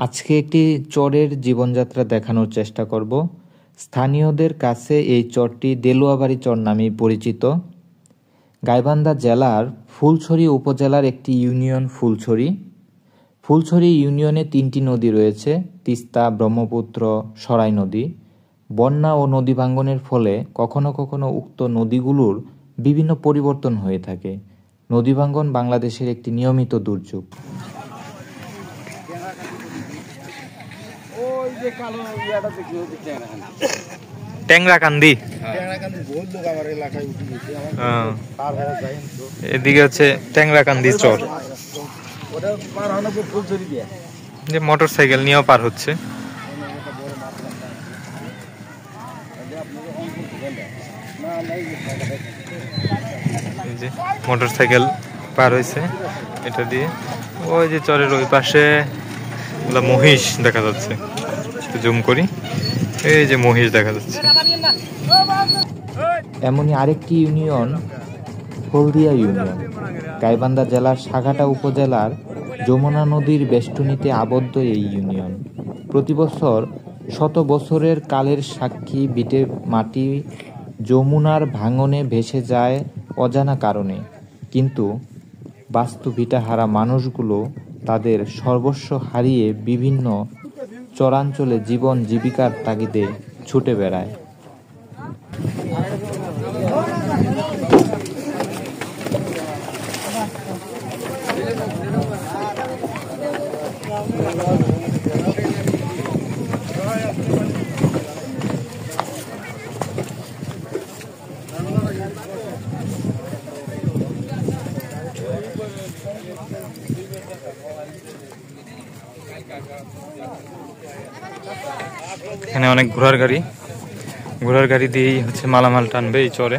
আজকে একটি চরের জীবনযাত্রা দেখানোর চেষ্টা করব। স্থানীয়দের কাছে এই চরটি দেলুয়াবাড়ি চর নামেই পরিচিত। গাইবান্ধা জেলার ফুলছড়ি উপজেলার একটি ইউনিয়ন ফুলছড়ি। ফুলছড়ি ইউনিয়নে 3টি নদী রয়েছে: তিস্তা, ব্রহ্মপুত্র, সরাই নদী। বন্যা ও নদী ভাঙ্গনের ফলে কখনো কখনো উক্ত নদীগুলোর বিভিন্ন পরিবর্তন হয়ে থাকে। নদী ভাঙ্গন বাংলাদেশের একটি নিয়মিত দুর্যোগ। ট্যাংরাকান্দি, এদিকে হচ্ছে ট্যাংরাকান্দি চর, যে মোটর সাইকেল নিয়েও পার হচ্ছে। মোটর সাইকেল পার হয়েছে এটা দিয়ে। ওই যে চরের ওই পাশে মহিষ দেখা যাচ্ছে, জুম করি, এই যে মহিষ দেখা যাচ্ছে। এমনই আরেকটি ইউনিয়ন হলদিয়া ইউনিয়ন। গাইবান্ধা জেলার সাঘাটা উপজেলার যমুনা নদীর বেষ্টনীতে আবদ্ধ এই ইউনিয়ন। প্রতি বছর শত বছরের কালের সাক্ষী বিটে মাটি যমুনার ভাঙনে ভেসে যায় অজানা কারণে, কিন্তু বাস্তু ভিটাহারা মানুষগুলো তাদের সর্বস্ব হারিয়ে বিভিন্ন চরাঞ্চলে জীবন জীবিকার তাগিদে ছুটে বেড়ায়। এখানে অনেক ঘোড়ার গাড়ি দিয়েই হচ্ছে মালামাল টানবে এই চরে।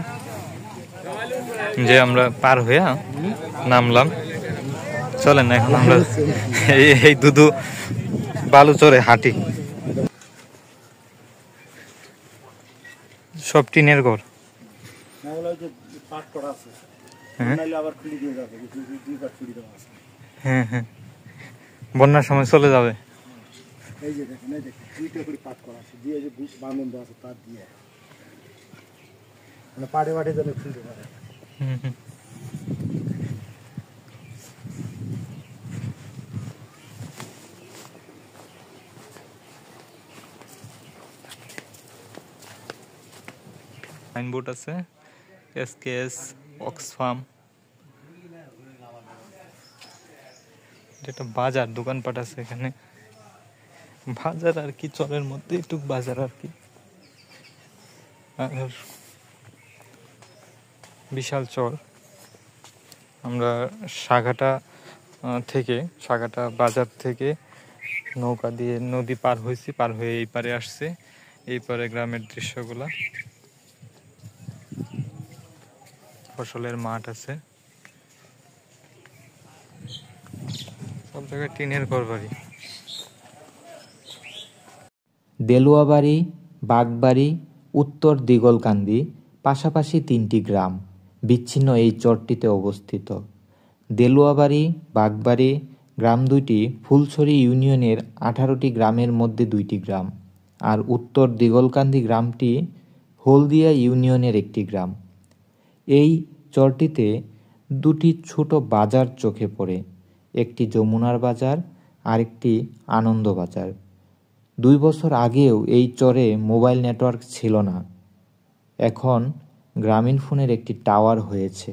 যে আমরা পার হয়ে নামলাম, চলেন না এখন আমরা এই দুধু বালু চরে হাঁটি। সব টিনের ঘর। হ্যাঁ হ্যাঁ, বন্যার সময় চলে যাবে। এই যে দেখেন, এই দেখেন দুইটা করে পাট করা আছে, দিয়ে যে বাঁধন দেওয়া আছে তার দিয়ে, মানে পাটে পাটে যেন খুলতে পারে। সাইনবোর্ড আছে, SKS অক্সফার্ম। এটা বাজার, দোকানপাট আছে এখানে। বাজার আর কি, চরের মধ্যে একটু বাজার আর কি। আর বিশাল চর। আমরা সাঘাটা বাজার থেকে নৌকা দিয়ে নদী পার হয়েছি, পার হয়ে এই পারে আসছে। এই পারে গ্রামের দৃশ্যগুলা, ফসলের মাঠ আছে, সব জায়গায় টিনের ঘরবাড়ি। দেলুয়াবাড়ি, বাগবাড়ি, উত্তর দিগলকান্দি পাশাপাশি 3টি গ্রাম বিচ্ছিন্ন এই চরটিতে অবস্থিত। দেলুয়াবাড়ি, বাগবাড়ি গ্রাম দুইটি ফুলছড়ি ইউনিয়নের 18টি গ্রামের মধ্যে 2টি গ্রাম, আর উত্তর দিগলকান্দি গ্রামটি হলদিয়া ইউনিয়নের একটি গ্রাম। এই চরটিতে 2টি ছোট বাজার চোখে পড়ে, একটি যমুনার বাজার, আরেকটি আনন্দ বাজার। 2 বছর আগেও এই চরে মোবাইল নেটওয়ার্ক ছিল না, এখন গ্রামীণ ফোনের একটি টাওয়ার হয়েছে।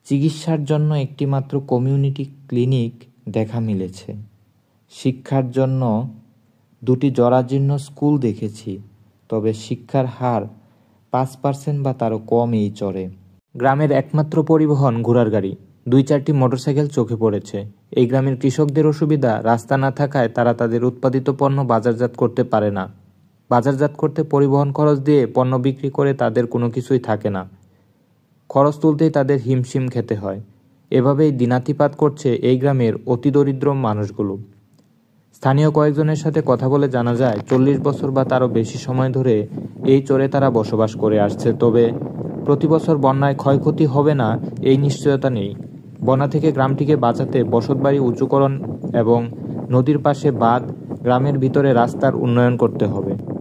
চিকিৎসার জন্য একটি মাত্র কমিউনিটি ক্লিনিক দেখা মিলেছে। শিক্ষার জন্য 2টি জরাজীর্ণ স্কুল দেখেছি, তবে শিক্ষার হার 5% বা তারও কম এই চরে। গ্রামের একমাত্র পরিবহন ঘোড়ার গাড়ি, 2-4টি মোটরসাইকেল চোখে পড়েছে। এই গ্রামের কৃষকদের অসুবিধা, রাস্তা না থাকায় তারা তাদের উৎপাদিত পণ্য বাজারজাত করতে পারে না। বাজারজাত করতে পরিবহন খরচ দিয়ে পণ্য বিক্রি করে তাদের কোনো কিছুই থাকে না। খরচ তুলতেই তাদের হিমশিম খেতে হয়। এভাবেই দিনাতিপাত করছে এই গ্রামের অতি দরিদ্র মানুষগুলো। স্থানীয় কয়েকজনের সাথে কথা বলে জানা যায় 40 বছর বা তারও বেশি সময় ধরে এই চরে তারা বসবাস করে আসছে। তবে প্রতি বছর বন্যায় ক্ষয়ক্ষতি হবে না এই নিশ্চয়তা নেই। বন্যা থেকে গ্রামটিকে বাঁচাতে বসতবাড়ি উঁচুকরণ এবং নদীর পাশে বাঁধ, গ্রামের ভিতরে রাস্তার উন্নয়ন করতে হবে।